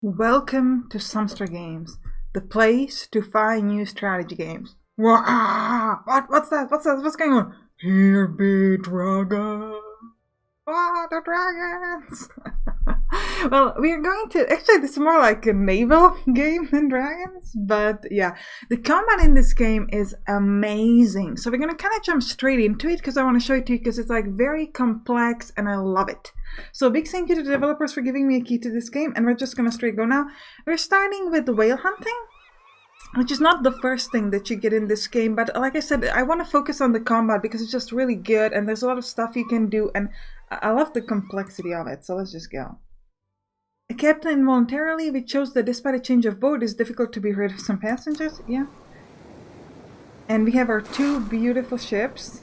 Welcome to Sampstra Games, the place to find new strategy games. What's that? What's going on? Here be dragons. The dragons! Well, we are going to... Actually, this is more like a naval game than dragons. But yeah, the combat in this game is amazing. So we're going to kind of jump straight into it because I want to show it to you because it's like very complex and I love it. So big thank you to the developers for giving me a key to this game. And we're just going to straight go now. We're starting with the whale hunting, which is not the first thing that you get in this game, but like I said, I want to focus on the combat because it's just really good and there's a lot of stuff you can do and I love the complexity of it, so let's just go. A captain involuntarily, we chose that despite a change of boat, it's difficult to be rid of some passengers, yeah. And we have our two beautiful ships.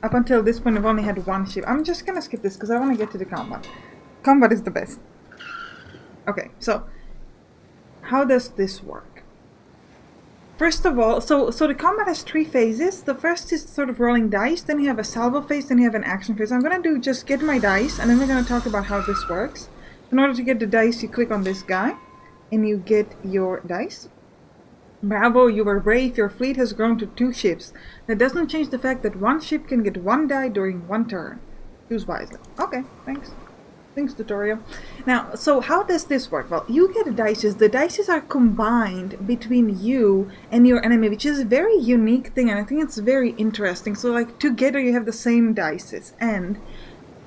Up until this point we've only had one ship. I'm just gonna skip this because I want to get to the combat. Combat is the best. Okay, so how does this work? First of all, so the combat has three phases. The first is sort of rolling dice, then you have a salvo phase, then you have an action phase. I'm going to do just get my dice, and then we're going to talk about how this works. In order to get the dice, you click on this guy, and you get your dice. Bravo, you are brave, your fleet has grown to 2 ships. That doesn't change the fact that 1 ship can get 1 die during 1 turn. Choose wisely. Okay, thanks. Thanks, tutorial. Now, so how does this work? Well, you get dices. The dices are combined between you and your enemy, which is a very unique thing, and I think it's very interesting. So, like, together you have the same dices, and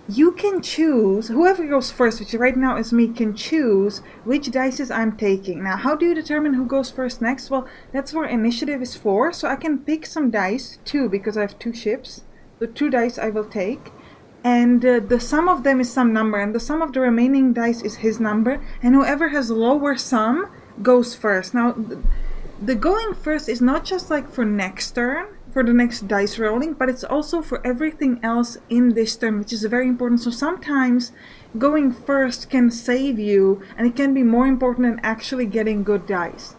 you can choose, whoever goes first, which right now is me, can choose which dices I'm taking. Now, how do you determine who goes first next? Well, that's what initiative is for. So I can pick some dice, 2, because I have 2 ships. The 2 dice I will take. And the sum of them is some number, and the sum of the remaining dice is his number, and whoever has lower sum goes first. Now, the going first is not just like for next turn, for the next dice rolling, but it's also for everything else in this turn, which is very important. So sometimes going first can save you, and it can be more important than actually getting good dice.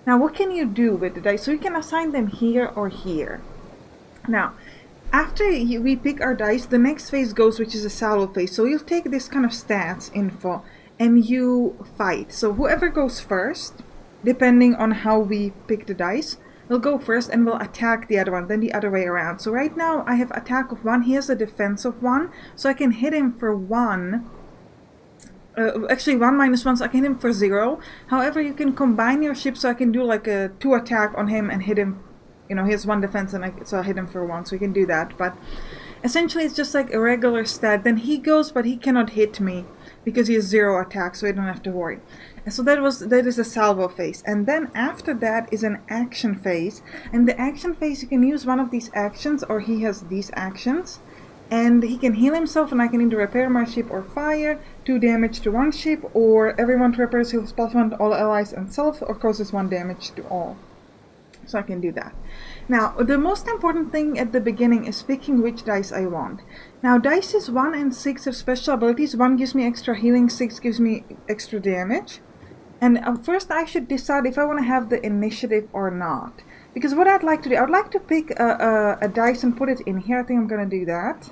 Now, what can you do with the dice? So you can assign them here or here. Now, after we pick our dice, the next phase goes, which is a salvo phase. So you'll take this kind of stats info and you fight. So whoever goes first, depending on how we pick the dice, will go first and will attack the other one, then the other way around. So right now I have attack of 1, he has a defense of 1, so I can hit him for 1. Actually 1 minus 1, so I can hit him for 0. However, you can combine your ships, so I can do like a 2 attack on him and hit him. You know, he has 1 defense, and so I hit him for 1, so you can do that. But essentially, it's just like a regular stat. Then he goes, but he cannot hit me because he has 0 attack, so I don't have to worry. And so that is a salvo phase. And then after that is an action phase. And the action phase, you can use one of these actions, or he has these actions. And he can heal himself, and I can either repair my ship or fire, 2 damage to 1 ship, or everyone repairs heals +1 to all allies and self, or causes 1 damage to all. So I can do that. Now, the most important thing at the beginning is picking which dice I want. Now, dices 1 and 6 have special abilities. 1 gives me extra healing, 6 gives me extra damage. And first I should decide if I want to have the initiative or not. Because what I'd like to do, I'd like to pick a dice and put it in here. I think I'm going to do that.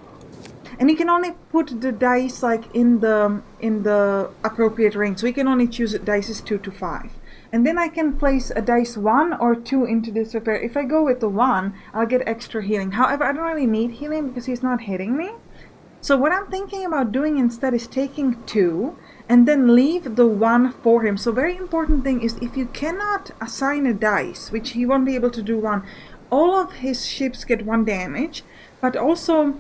And you can only put the dice like in the appropriate range. So we can only choose dices 2 to 5. And then I can place a dice 1 or 2 into this repair. If I go with the 1, I'll get extra healing. However, I don't really need healing because he's not hitting me. So what I'm thinking about doing instead is taking 2 and then leave the 1 for him. So very important thing is if you cannot assign a dice, which he won't be able to do 1, all of his ships get 1 damage. But also,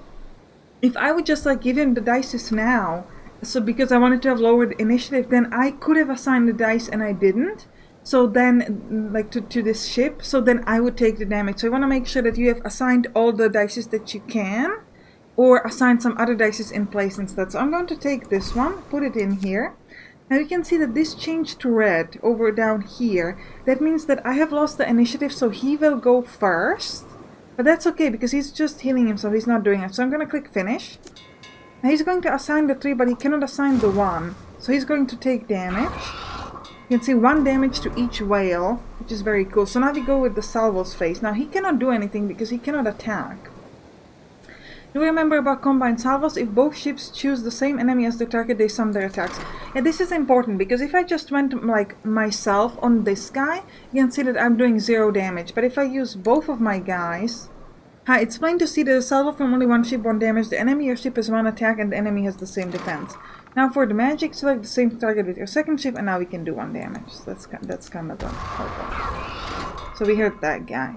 if I would just like give him the dices now, so because I wanted to have lowered initiative, then I could have assigned the dice and I didn't. So then, like to this ship, so then I would take the damage. So you want to make sure that you have assigned all the dices that you can, or assign some other dices in place instead. So I'm going to take this one, put it in here. Now you can see that this changed to red over down here. That means that I have lost the initiative, so he will go first. But that's okay, because he's just healing himself, he's not doing it. So I'm going to click finish. Now he's going to assign the 3, but he cannot assign the 1. So he's going to take damage. You can see 1 damage to each whale, which is very cool. So now we go with the salvos phase. Now he cannot do anything because he cannot attack. Do remember about combined salvos? If both ships choose the same enemy as the target, they sum their attacks. And this is important because if I just went like myself on this guy, you can see that I'm doing 0 damage. But if I use both of my guys, it's plain to see that a salvo from only one ship won't damage the enemy. Your ship has 1 attack and the enemy has the same defense. Now for the magic, select the same target with your second ship, and now we can do 1 damage. So that's kind of helpful. So we hurt that guy.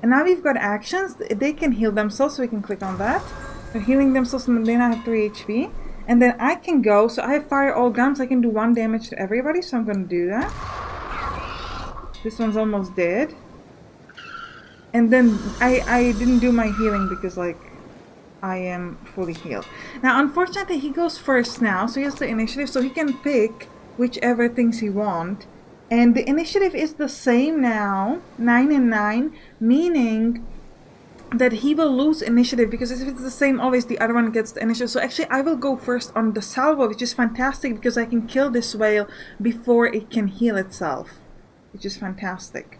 And now we've got actions. They can heal themselves, so we can click on that. They're healing themselves, and then I have 3 HP. And then I can go, so I have fire all guns. I can do 1 damage to everybody, so I'm going to do that. This one's almost dead. And then I didn't do my healing because, like, I am fully healed. Now, unfortunately, he goes first now, so he has the initiative, so he can pick whichever things he wants. And the initiative is the same now, 9 and 9, meaning that he will lose initiative, because if it's the same, always the other one gets the initiative. So actually, I will go first on the salvo, which is fantastic, because I can kill this whale before it can heal itself, which is fantastic.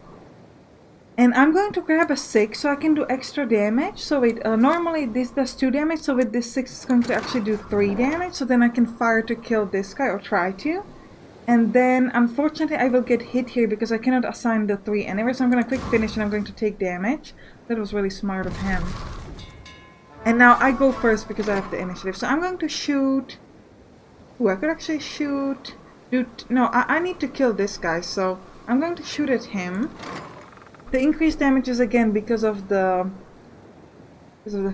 And I'm going to grab a 6, so I can do extra damage. So wait, normally this does 2 damage, so with this 6 it's going to actually do 3 damage. So then I can fire to kill this guy, or try to. And then, unfortunately, I will get hit here because I cannot assign the 3 anywhere. So I'm going to click finish and I'm going to take damage. That was really smart of him. And now I go first because I have the initiative. So I'm going to shoot... Ooh, I could actually shoot... No, I need to kill this guy, so I'm going to shoot at him. The increased damage is again because of the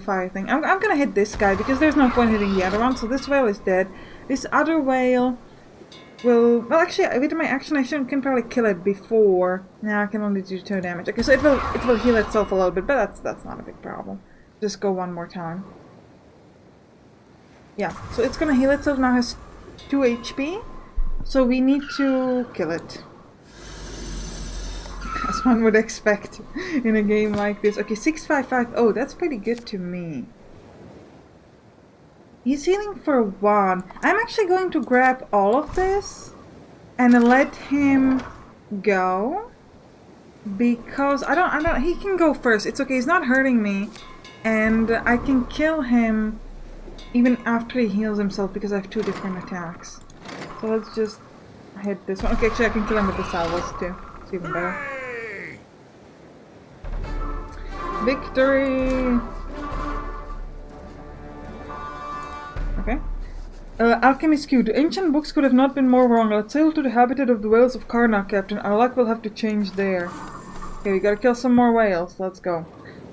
fire thing. I'm gonna hit this guy because there's no point hitting the other one. So this whale is dead. This other whale will... Well, actually, with my action, I can probably kill it before. Now I can only do 2 damage. Okay, so it will heal itself a little bit, but that's not a big problem. Just go one more time. Yeah, so it's gonna heal itself. Now has 2 HP. So we need to kill it. As one would expect in a game like this. Okay, 655. Oh, that's pretty good to me. He's healing for 1. I'm actually going to grab all of this and let him go. Because I don't, he can go first. It's okay, he's not hurting me. And I can kill him even after he heals himself because I have 2 different attacks. So let's just hit this one. Okay, actually I can kill him with the salvos too. It's even better. Victory! Okay. Alchemist Q. The ancient books could have not been more wrong. Let's sail to the habitat of the whales of Karnak, Captain. Our luck will have to change there. Okay, we gotta kill some more whales. Let's go.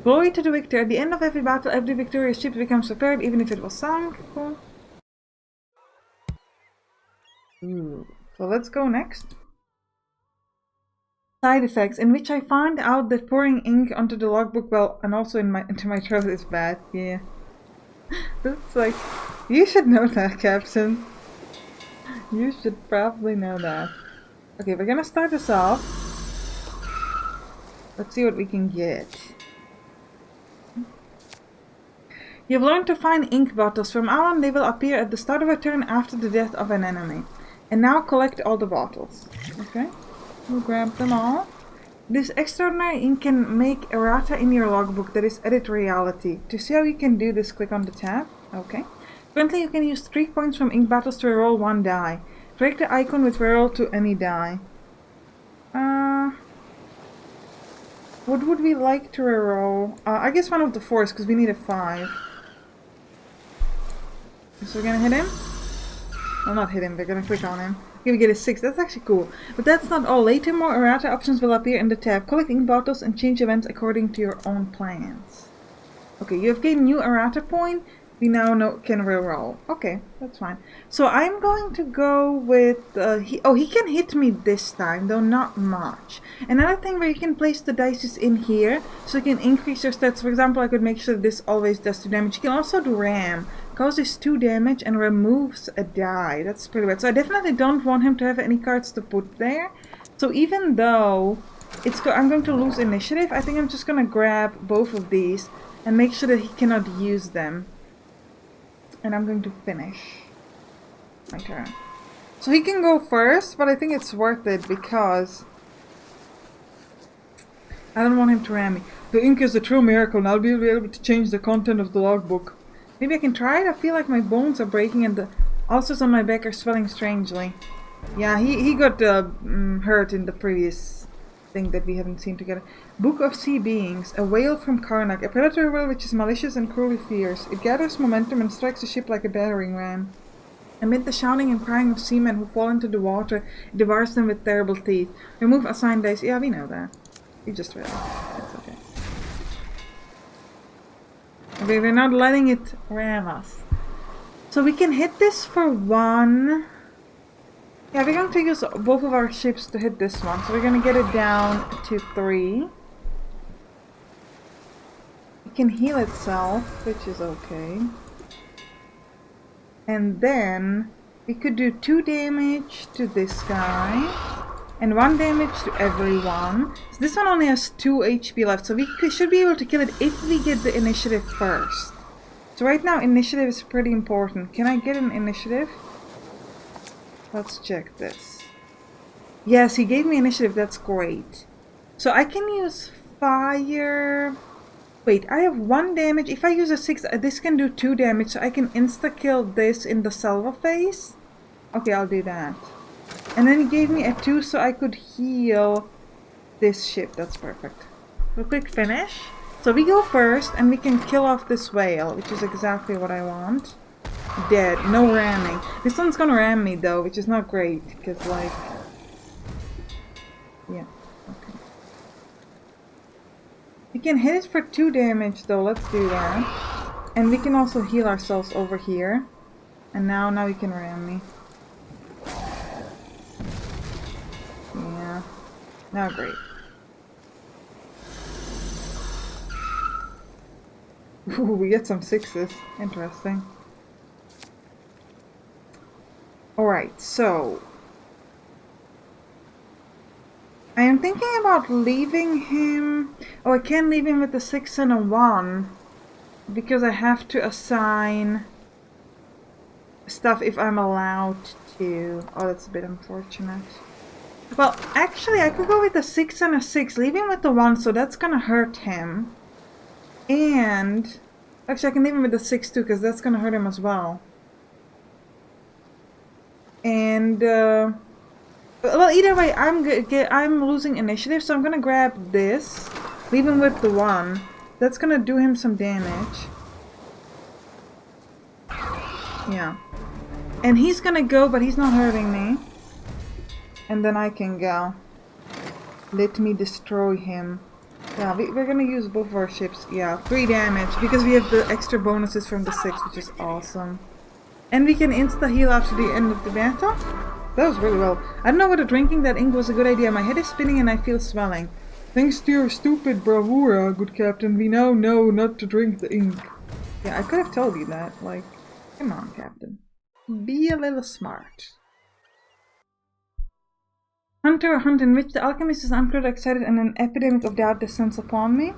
Glory to the victor. At the end of every battle, every victorious ship becomes prepared, even if it was sunk. Cool. Ooh. So let's go next. Side effects, in which I find out that pouring ink onto the logbook, well, and also into my throat is bad. Yeah. That's like, you should know that, Captain. You should probably know that. Okay, we're gonna start this off. Let's see what we can get. You've learned to find ink bottles. From now on, they will appear at the start of a turn after the death of an enemy. And now collect all the bottles. Okay. We'll grab them all. This extraordinary ink can make errata in your logbook, that is edit reality. To see how you can do this, click on the tab. Okay. Currently you can use 3 points from ink battles to reroll 1 die. Drag the icon with reroll to any die. What would we like to reroll? I guess one of the 4s, because we need a 5. So we're gonna hit him? Well, not hit him, we're gonna click on him. We get a 6, that's actually cool. But that's not all. Later, more errata options will appear in the tab. Collect ink bottles and change events according to your own plans. Okay, you have gained new errata point. We now can reroll. Okay, that's fine. So I'm going to go with... he can hit me this time, though not much. Another thing where you can place the dice is in here, so you can increase your stats. For example, I could make sure this always does 2 damage. You can also do ram. Causes 2 damage and removes a die. That's pretty bad. So I definitely don't want him to have any cards to put there. So even though I'm going to lose initiative, I think I'm just going to grab both of these and make sure that he cannot use them. And I'm going to finish my turn. So he can go first, but I think it's worth it because I don't want him to ram me. The ink is a true miracle, and I'll be able to change the content of the logbook. Maybe I can try it? I feel like my bones are breaking and the ulcers on my back are swelling strangely. Yeah, he got hurt in the previous thing that we haven't seen together. Book of Sea Beings. A whale from Karnak. A predator whale which is malicious and cruelly fierce. It gathers momentum and strikes a ship like a battering ram. Amid the shouting and crying of seamen who fall into the water, it devours them with terrible teeth. Remove assigned dice. Yeah, we know that. We just read it. That's okay. Okay, we're not letting it ram us. So we can hit this for 1. Yeah, we're going to use both of our ships to hit this one. So we're going to get it down to 3. It can heal itself, which is okay. And then we could do 2 damage to this guy. And 1 damage to everyone. So this one only has 2 HP left. So we should be able to kill it if we get the initiative first. So right now initiative is pretty important. Can I get an initiative? Let's check this. Yes, he gave me initiative. That's great. So I can use fire. Wait, I have 1 damage. If I use a 6, this can do 2 damage. So I can insta-kill this in the salvo phase. Okay, I'll do that. And then he gave me a 2 so I could heal this ship. That's perfect. Real quick finish. So we go first and we can kill off this whale, which is exactly what I want. Dead. No ramming. This one's gonna ram me though, which is not great, because like... Yeah, okay. We can hit it for 2 damage though, let's do that. And we can also heal ourselves over here. And now we can ram me. Yeah. Now great. Ooh, we get some 6s. Interesting. Alright, so... I am thinking about leaving him... Oh, I can't leave him with a 6 and a 1. Because I have to assign stuff if I'm allowed to. Oh, that's a bit unfortunate. Well, actually, I could go with a 6 and a 6. Leave him with the 1, so that's gonna hurt him. And... Actually, I can leave him with a 6 too, because that's gonna hurt him as well. And, well, either way, I'm losing initiative, so I'm gonna grab this, leave him with the 1. That's gonna do him some damage. Yeah. And he's gonna go, but he's not hurting me. And then I can go. Let me destroy him. Yeah, we're gonna use both of our ships. Yeah, 3 damage, because we have the extra bonuses from the 6, which is awesome. And we can insta-heal after the end of the battle. That was really well. I don't know whether drinking that ink was a good idea. My head is spinning and I feel swelling. Thanks to your stupid bravura, good captain, we now know not to drink the ink. Yeah, I could have told you that. Like, come on, captain. Be a little smart. Hunter, a hunt in which the alchemist is unclear, excited, and an epidemic of doubt descends upon me.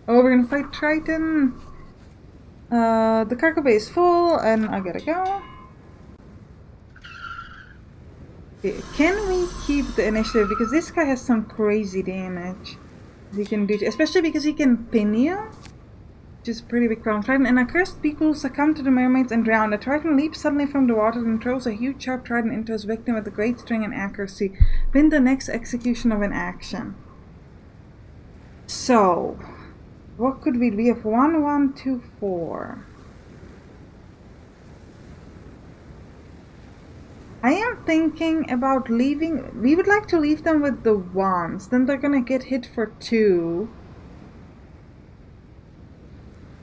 Oh, we're gonna fight Triton. The cargo bay is full, and I gotta go. Okay, can we keep the initiative? Because this guy has some crazy damage he can do, especially because he can pin you, which is a pretty big problem. Triton, and accursed people succumb to the mermaids and drown. The Triton leaps suddenly from the water and throws a huge sharp trident into his victim with a great strength and accuracy. Pin the next execution of an action. So... what could we do? We have 1, 1, 2, 4. I am thinking about leaving... We would like to leave them with the 1s. Then they're gonna get hit for 2.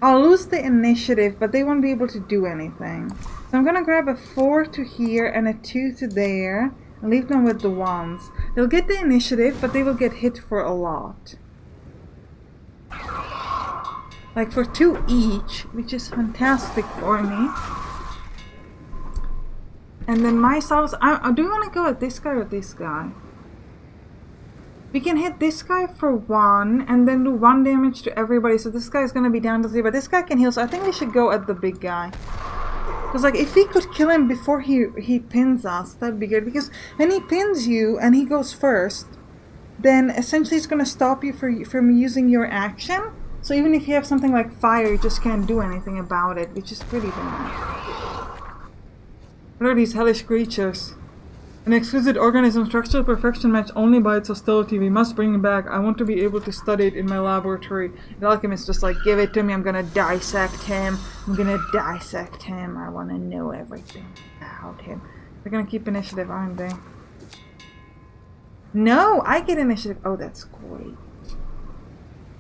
I'll lose the initiative, but they won't be able to do anything. So I'm gonna grab a 4 to here and a 2 to there. And leave them with the 1s. They'll get the initiative, but they will get hit for a lot. Like for 2 each, which is fantastic for me. And then myself, do you want to go with this guy or this guy? We can hit this guy for 1 and then do 1 damage to everybody. So this guy is going to be down to 0, but this guy can heal. So I think we should go at the big guy. Because like if we could kill him before he pins us, that'd be good. Because when he pins you and he goes first, then essentially it's gonna stop you from using your action. So even if you have something like fire, you just can't do anything about it, which is pretty bad. What are these hellish creatures? An exquisite organism, structural perfection matched only by its hostility. We must bring it back. I want to be able to study it in my laboratory. The alchemist just like, give it to me. I'm gonna dissect him. I'm gonna dissect him. I want to know everything about him. They're gonna keep initiative, aren't they? No, I get initiative. Oh, that's great.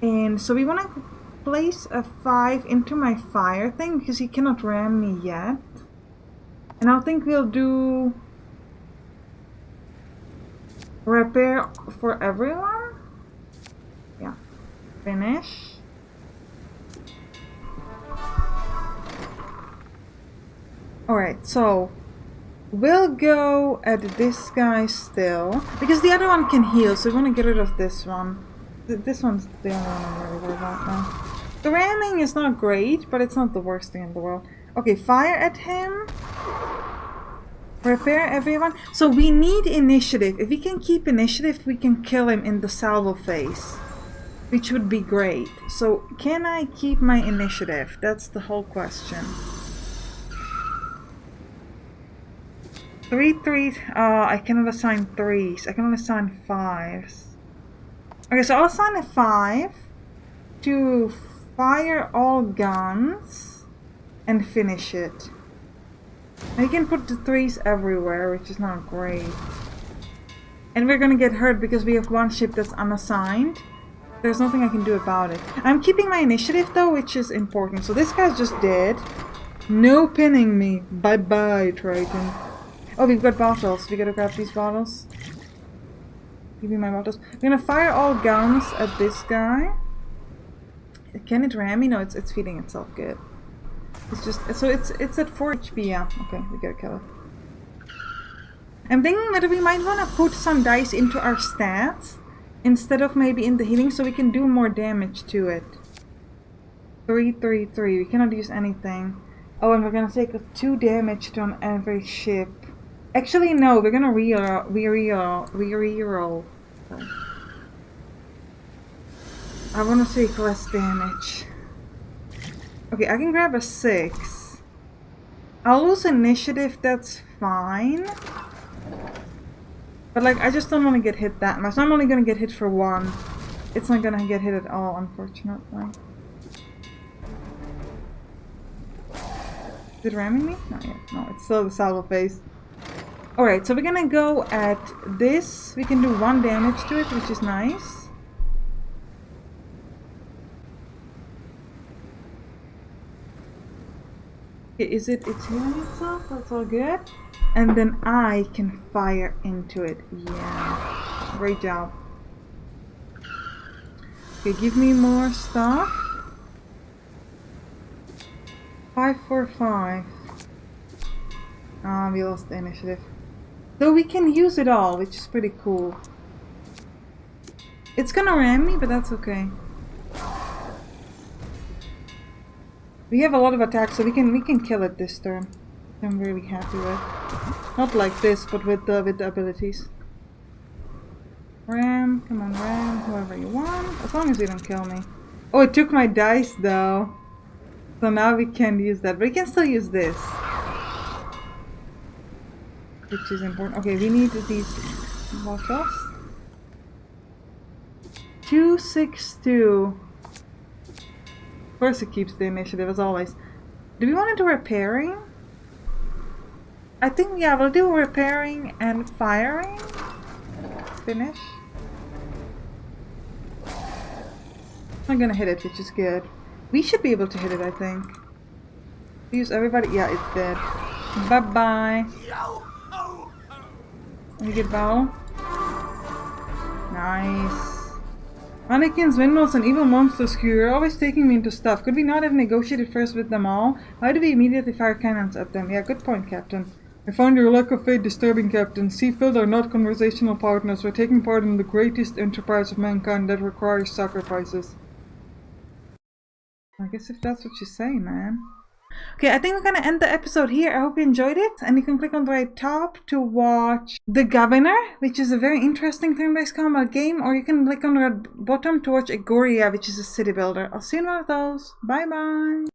And so we want to place a 5 into my fire thing because he cannot ram me yet. And I think we'll do repair for everyone. Yeah. Finish. Alright, so we'll go at this guy still. Because the other one can heal, so we want to get rid of this one. This one's the only one I'm worried about now. The ramming is not great, but it's not the worst thing in the world. Okay, fire at him. Repair everyone. So we need initiative. If we can keep initiative, we can kill him in the salvo phase, which would be great. So can I keep my initiative? That's the whole question. 3 3s. I cannot assign 3s. I can only assign 5s. Okay, so I'll assign a 5 to fire all guns and finish it. And you can put the 3s everywhere, which is not great. And we're gonna get hurt because we have one ship that's unassigned. There's nothing I can do about it. I'm keeping my initiative though, which is important. So this guy's just dead. No pinning me. Bye bye, Triton. Oh, we've got bottles. We gotta grab these bottles. Give me my bottles. We're gonna fire all guns at this guy. Can it ram me? No, it's feeding itself good. It's just so it's at 4 HP. Yeah. Okay, we gotta kill it. I'm thinking that we might wanna put some dice into our stats instead of maybe in the healing, so we can do more damage to it. 3 3 3. We cannot use anything. Oh, and we're gonna take 2 damage on every ship. Actually, no, we're gonna reroll. I wanna take less damage. Okay, I can grab a 6. I'll lose initiative, that's fine. But like, I just don't want to get hit that much. I'm only gonna get hit for 1. It's not gonna get hit at all, unfortunately. Is it ramming me? Not yet. No, it's still the salvo phase. Alright, so we're gonna go at this. We can do 1 damage to it, which is nice. Okay, it's healing itself? That's all good. And then I can fire into it. Yeah. Great job. Okay, give me more stuff. 5 4 5. Ah, we lost the initiative. Though we can use it all, which is pretty cool. It's gonna ram me, but that's okay. We have a lot of attacks, so we can kill it this turn. I'm really happy with. Not like this, but with the abilities. Ram, come on, ram, whoever you want. As long as you don't kill me. Oh, it took my dice though. So now we can't use that, but we can still use this. Which is important. Okay, we need these bottles. 2 6 2. Of course it keeps the initiative as always. Do we want to do repairing? I think, yeah, we'll do repairing and firing. Finish. I'm gonna hit it, which is good. We should be able to hit it, I think. Use everybody. Yeah, it's dead. Bye bye. You get bow. Nice. Mannequins, windmills, and evil monsters here are always taking me into stuff. Could we not have negotiated first with them all? Why do we immediately fire cannons at them? Yeah, good point, Captain. I find your lack of faith disturbing, Captain. Seafield are not conversational partners. We're taking part in the greatest enterprise of mankind that requires sacrifices. I guess if that's what you say, man. Okay, I think we're gonna end the episode here. I hope you enjoyed it. And you can click on the right top to watch The Governor, which is a very interesting turn-based combat game, or you can click on the bottom to watch Agoria, which is a city builder. I'll see you in one of those. Bye bye!